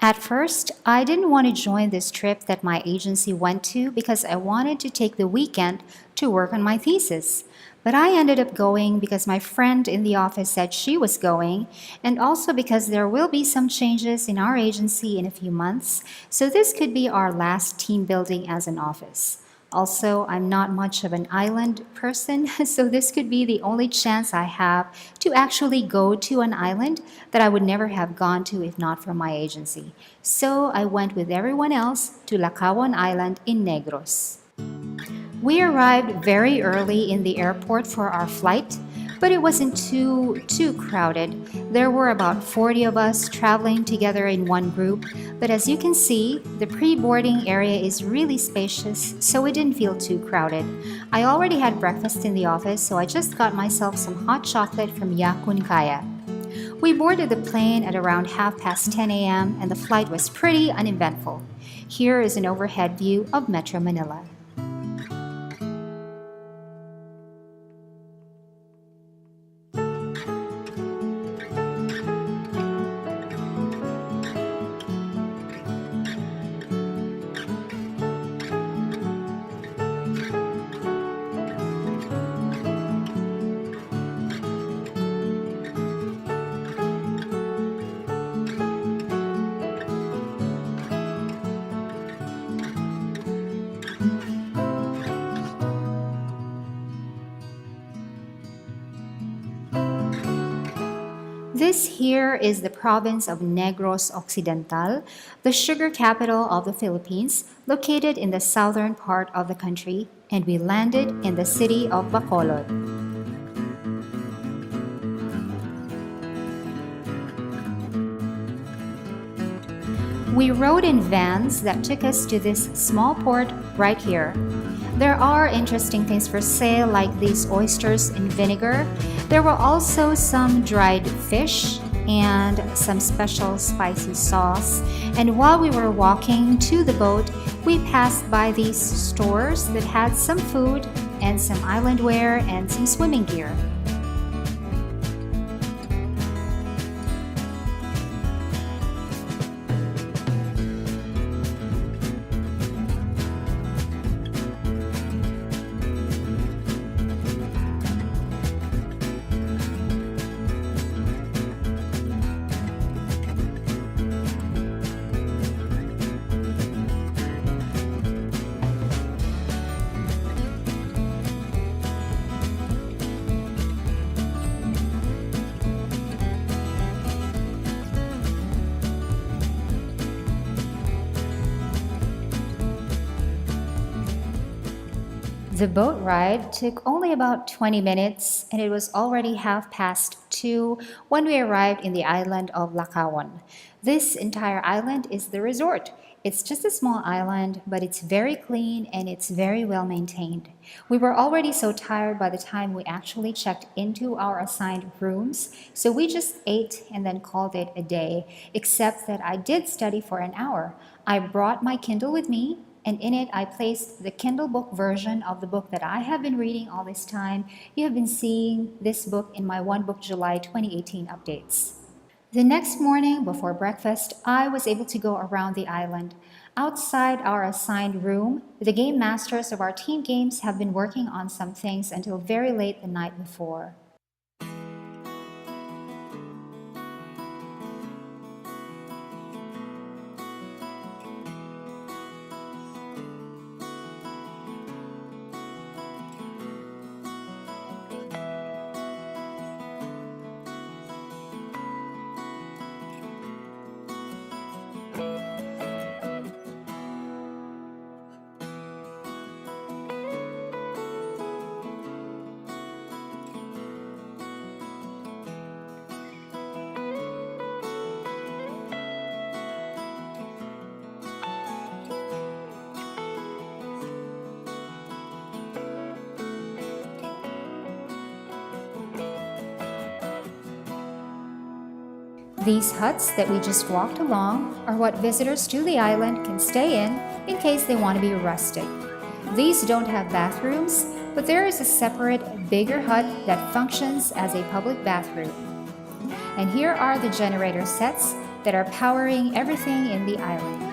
At first, I didn't want to join this trip that my agency went to because I wanted to take the weekend to work on my thesis. But I ended up going because my friend in the office said she was going, and also because there will be some changes in our agency in a few months, so this could be our last team building as an office. Also, I'm not much of an island person, so this could be the only chance I have to actually go to an island that I would never have gone to if not for my agency. So I went with everyone else to Lakawon Island in Negros. We arrived very early in the airport for our flight, but it wasn't too crowded. There were about 40 of us traveling together in one group, but as you can see, the pre-boarding area is really spacious, so it didn't feel too crowded. I already had breakfast in the office, so I just got myself some hot chocolate from Yakun Kaya. We boarded the plane at around 10:30 a.m. and the flight was pretty uneventful. Here is an overhead view of Metro Manila. This here is the province of Negros Occidental, the sugar capital of the Philippines, located in the southern part of the country, and we landed in the city of Bacolod. We rode in vans that took us to this small port right here. There are interesting things for sale like these oysters in vinegar. There were also some dried fish and some special spicy sauce. And while we were walking to the boat, we passed by these stores that had some food and some island wear and some swimming gear. The boat ride took only about 20 minutes and it was already 2:30 when we arrived in the island of Lakawon. This entire island is the resort. It's just a small island, but it's very clean and it's very well maintained. We were already so tired by the time we actually checked into our assigned rooms, so we just ate and then called it a day, except that I did study for an hour. I brought my Kindle with me, and in it I placed the Kindle book version of the book that I have been reading all this time. You have been seeing this book in my One Book July 2018 updates. The next morning before breakfast, I was able to go around the island. Outside our assigned room, the game masters of our team games have been working on some things until very late the night before. These huts that we just walked along are what visitors to the island can stay in case they want to be rustic. These don't have bathrooms, but there is a separate, bigger hut that functions as a public bathroom. And here are the generator sets that are powering everything in the island.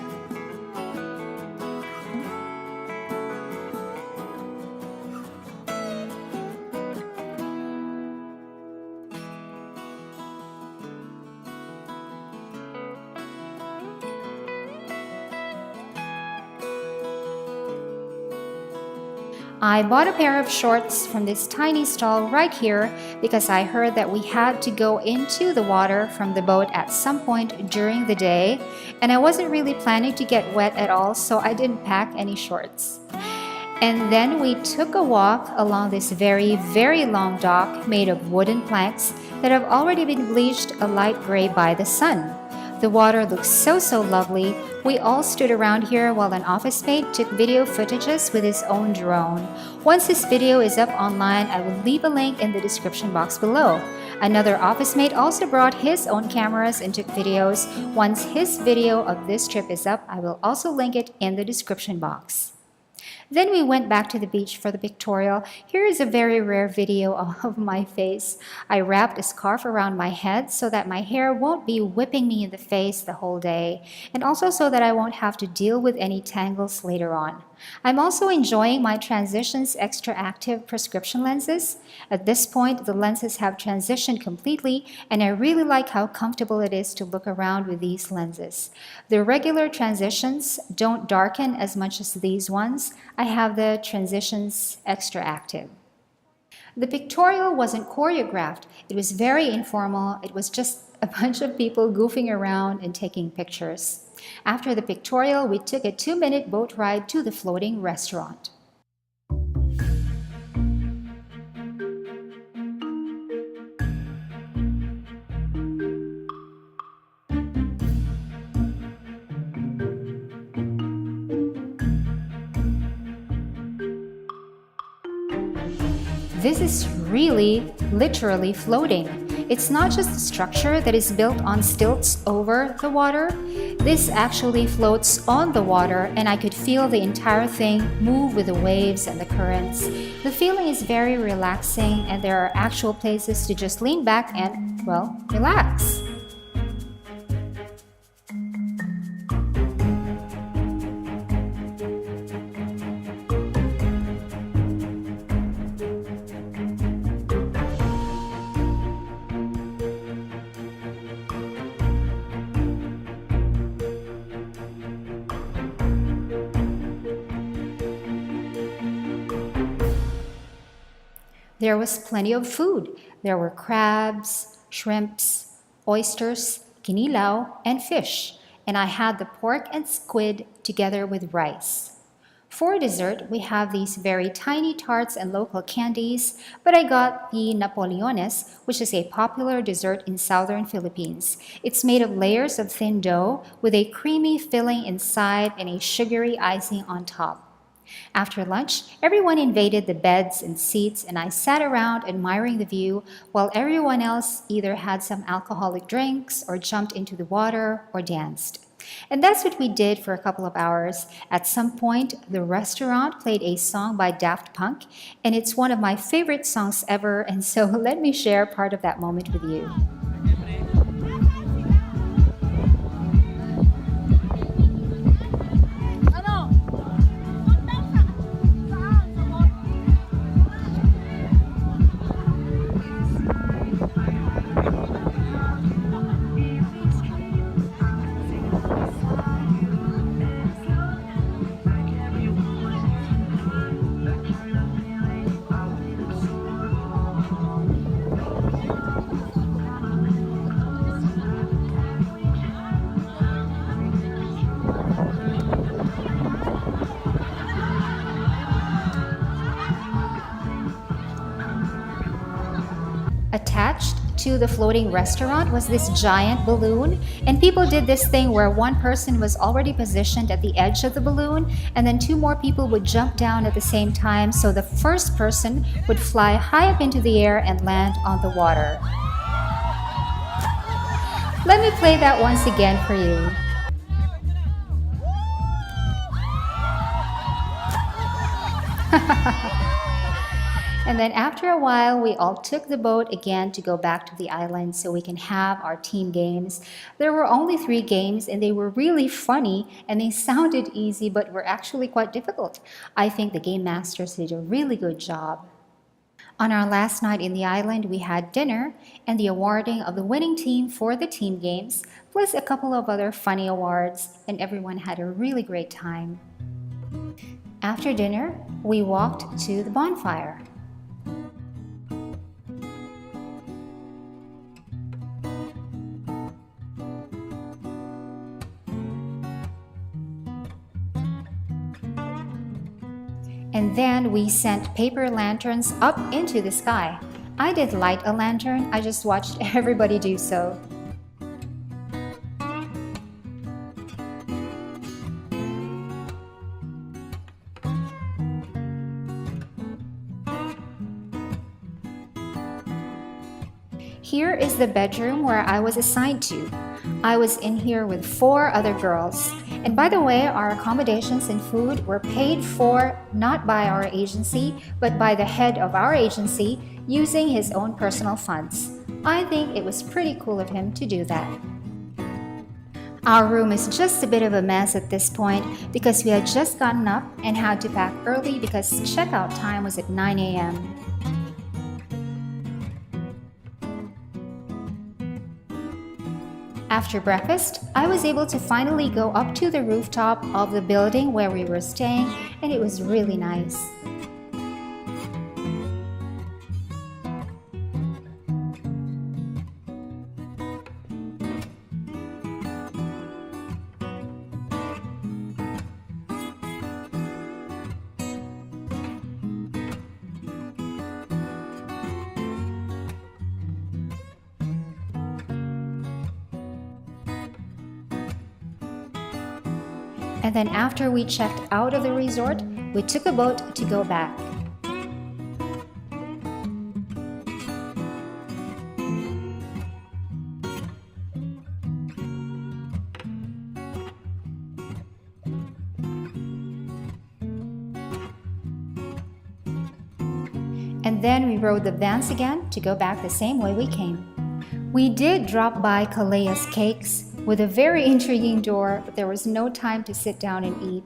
I bought a pair of shorts from this tiny stall right here because I heard that we had to go into the water from the boat at some point during the day, and I wasn't really planning to get wet at all, so I didn't pack any shorts. And then we took a walk along this very, very long dock made of wooden planks that have already been bleached a light gray by the sun. The water looks so lovely. We all stood around here while an office mate took video footages with his own drone. Once this video is up online, I will leave a link in the description box below. Another office mate also brought his own cameras and took videos. Once his video of this trip is up, I will also link it in the description box. Then we went back to the beach for the pictorial. Here is a very rare video of my face. I wrapped a scarf around my head so that my hair won't be whipping me in the face the whole day, and also so that I won't have to deal with any tangles later on. I'm also enjoying my Transitions Extra Active prescription lenses. At this point, the lenses have transitioned completely, and I really like how comfortable it is to look around with these lenses. The regular Transitions don't darken as much as these ones. I have the Transitions Extra Active. The pictorial wasn't choreographed. It was very informal. It was just a bunch of people goofing around and taking pictures. After the pictorial, we took a 2-minute boat ride to the floating restaurant. This is really, literally floating. It's not just a structure that is built on stilts over the water. This actually floats on the water, and I could feel the entire thing move with the waves and the currents. The feeling is very relaxing, and there are actual places to just lean back and, well, relax. There was plenty of food. There were crabs, shrimps, oysters, kinilaw, and fish. And I had the pork and squid together with rice. For dessert, we have these very tiny tarts and local candies, but I got the Napoleones, which is a popular dessert in southern Philippines. It's made of layers of thin dough with a creamy filling inside and a sugary icing on top. After lunch, everyone invaded the beds and seats, and I sat around admiring the view while everyone else either had some alcoholic drinks or jumped into the water or danced. And that's what we did for a couple of hours. At some point, the restaurant played a song by Daft Punk, and it's one of my favorite songs ever, and so let me share part of that moment with you. Attached to the floating restaurant was this giant balloon, and people did this thing where one person was already positioned at the edge of the balloon, and then 2 more people would jump down at the same time, so the first person would fly high up into the air and land on the water. Let me play that once again for you. And then after a while, we all took the boat again to go back to the island so we can have our team games. There were only 3 games and they were really funny and they sounded easy but were actually quite difficult. I think the game masters did a really good job. On our last night in the island, we had dinner and the awarding of the winning team for the team games, plus a couple of other funny awards, and everyone had a really great time. After dinner, we walked to the bonfire. And then we sent paper lanterns up into the sky. I did light a lantern, I just watched everybody do so. Here is the bedroom where I was assigned to. I was in here with 4 other girls. And by the way, our accommodations and food were paid for not by our agency, but by the head of our agency using his own personal funds. I think it was pretty cool of him to do that. Our room is just a bit of a mess at this point because we had just gotten up and had to pack early because checkout time was at 9 a.m. After breakfast, I was able to finally go up to the rooftop of the building where we were staying, and it was really nice. And then after we checked out of the resort, we took a boat to go back. And then we rode the vans again to go back the same way we came. We did drop by Kalea's Cakes with a very intriguing door, but there was no time to sit down and eat.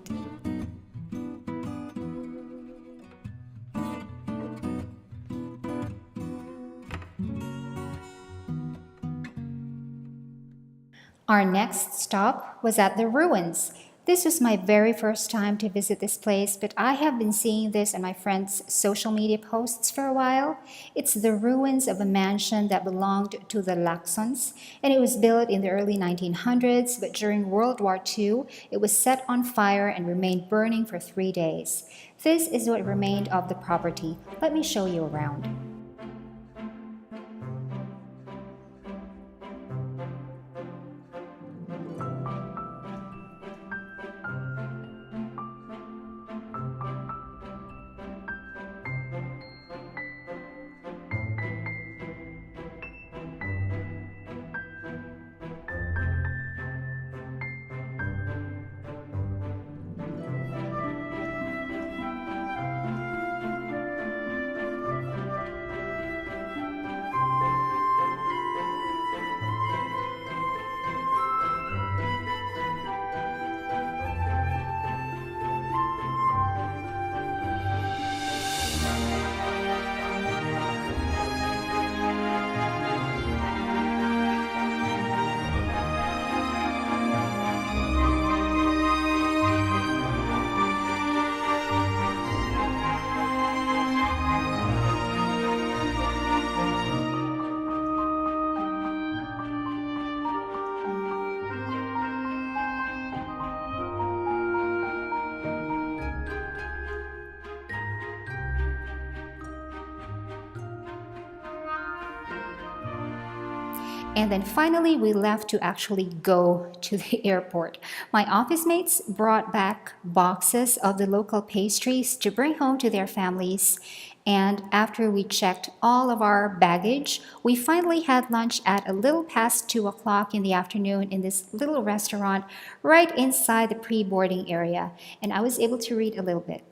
Our next stop was at the ruins. This was my very first time to visit this place, but I have been seeing this on my friends' social media posts for a while. It's the ruins of a mansion that belonged to the Lakawons, and it was built in the early 1900s, but during World War II, it was set on fire and remained burning for 3 days. This is what remained of the property. Let me show you around. And then finally, we left to actually go to the airport. My office mates brought back boxes of the local pastries to bring home to their families. And after we checked all of our baggage, we finally had lunch at a little past 2 o'clock in the afternoon in this little restaurant right inside the pre-boarding area. And I was able to read a little bit.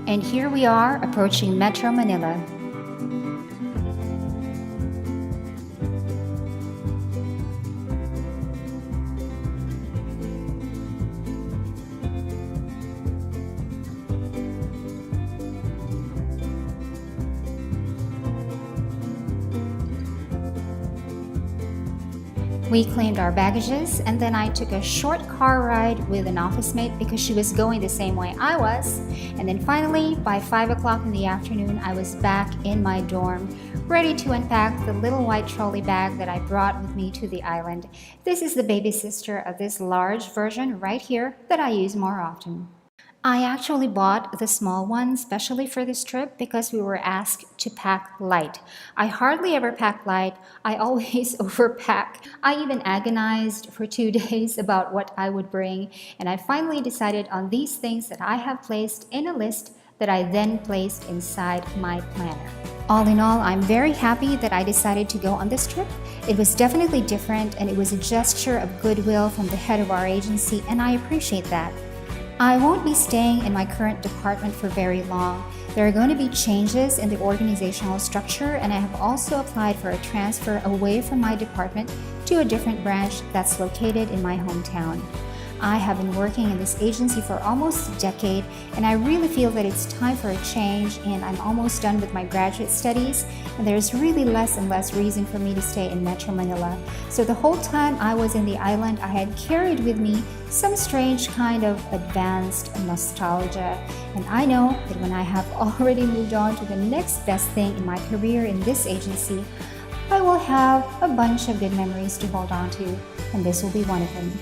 And here we are approaching Metro Manila. We claimed our baggages, and then I took a short car ride with an office mate because she was going the same way I was. And then finally, by 5 o'clock in the afternoon, I was back in my dorm, ready to unpack the little white trolley bag that I brought with me to the island. This is the baby sister of this large version right here that I use more often. I actually bought the small one specially for this trip because we were asked to pack light. I hardly ever pack light. I always overpack. I even agonized for 2 days about what I would bring, and I finally decided on these things that I have placed in a list that I then placed inside my planner. All in all, I'm very happy that I decided to go on this trip. It was definitely different, and it was a gesture of goodwill from the head of our agency, and I appreciate that. I won't be staying in my current department for very long. There are going to be changes in the organizational structure, and I have also applied for a transfer away from my department to a different branch that's located in my hometown. I have been working in this agency for almost a decade, and I really feel that it's time for a change, and I'm almost done with my graduate studies, and there's really less and less reason for me to stay in Metro Manila. So the whole time I was in the island, I had carried with me some strange kind of advanced nostalgia, and I know that when I have already moved on to the next best thing in my career in this agency, I will have a bunch of good memories to hold on to, and this will be one of them.